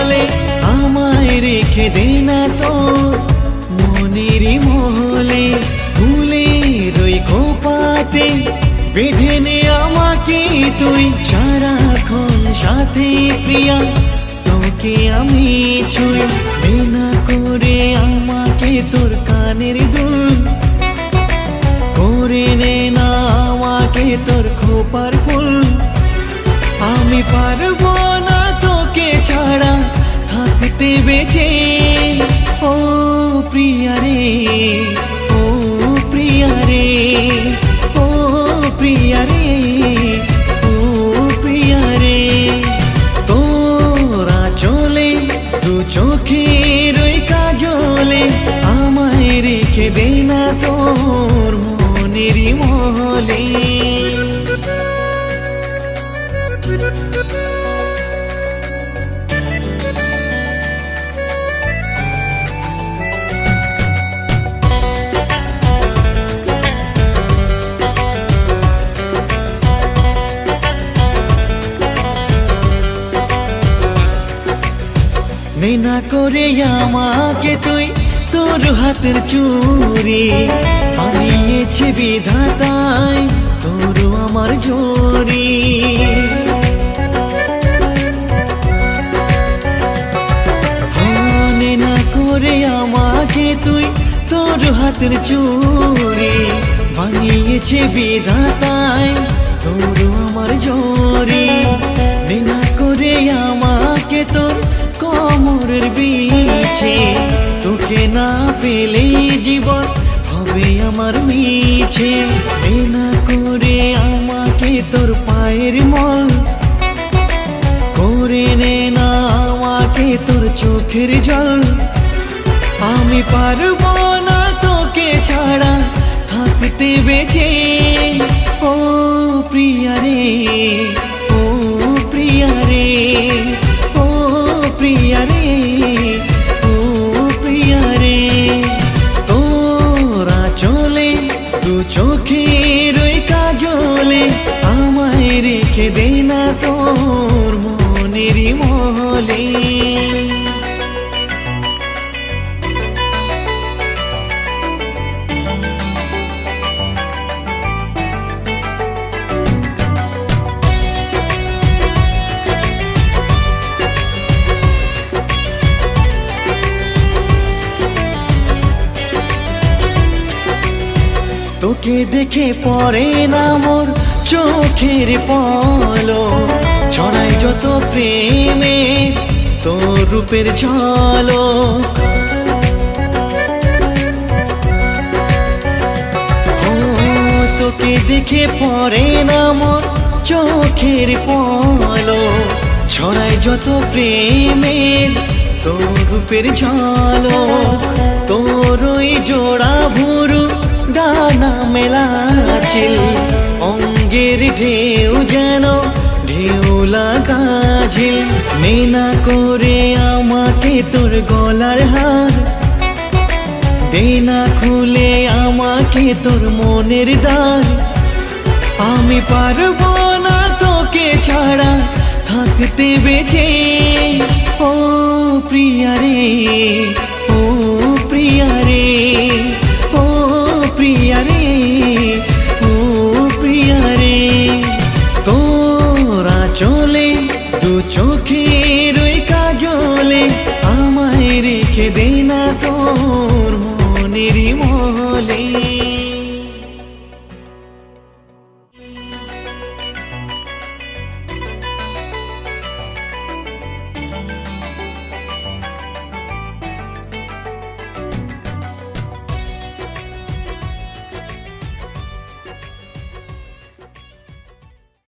জলে আমায় রেখে দে না তোর মনেরই মহলে। ফুলের ওই খোপাতে বেঁধে নে আমাকে তুই সারাক্ষণ সাথে প্রিয়া, তোকে আমি ছুঁই বেনা করে আমাকে তোর কানের দুল করে নে না আমাকে তোর খোপার ফুল। আমি পারবো না তোকে ছাড়া থাকতে বেঁচে, ও প্রিয়া রে, ও প্রিয়া রে, ও প্রিয়া রে, ও প্রিয়া রে। তোরা চলে দু চোখের ওই কাজলে আমায় রেখে দে না তোর মনেরই মহলে। নেনা করে আমাকে তুই তোর হাতের চুরি, বানিয়েছে বিধাতায় তোর আমার জোরি। নেনা করে আমাকে তুই তোর হাতের চুরি, বানিয়েছে বিধাতায় তোর আমার জোরি। নেনা করে আমাকে তোর কোমরের বিছে, তোকে না পেলে জীবন হবে আমার মিছে। বেনা করে আমাকে তোর পায়ের মল করে নে না আমাকে তোর চোখের জল। আমি পারবো না তোকে ছাড়া থাকতে বেঁচে, ও প্রিয়া রে, ও প্রিয়া রে, ও প্রিয়া রে, ও প্রিয়া রে। তোরা চলে দু চোখের ওই কাজলে আমায় রেখে দে না তোর মনেরই মহলে। তোকে দেখে পড়ে না মোর চোখের পলক, ছড়ায় যত প্রেমের তোর রূপের ঝলক। ও তোকে দেখে পড়ে না মোর চোখের পলক, ছড়ায় যত প্রেমের তোর রূপের ঝলক। তোর ওই জোড়া ভুরু ডানা মেলা চিল, অঙ্গের ঢেউ যেন ঢেউ লাগা ঝিল। নেনা করে আমাকে তোর গলার হার, দে না খুলে আমাকে তোর মনের দ্বার। আমি পারবো না তোকে ছাড়া থাকতে বেঁচে, ও প্রিয়া রে, ও প্রিয়া রে, ও প্রিয়া রে, ও প্রিয়া রে। তোরা চলে দু চোখের ওই কাজলে আমায় রেখে দে না তোর মনেরই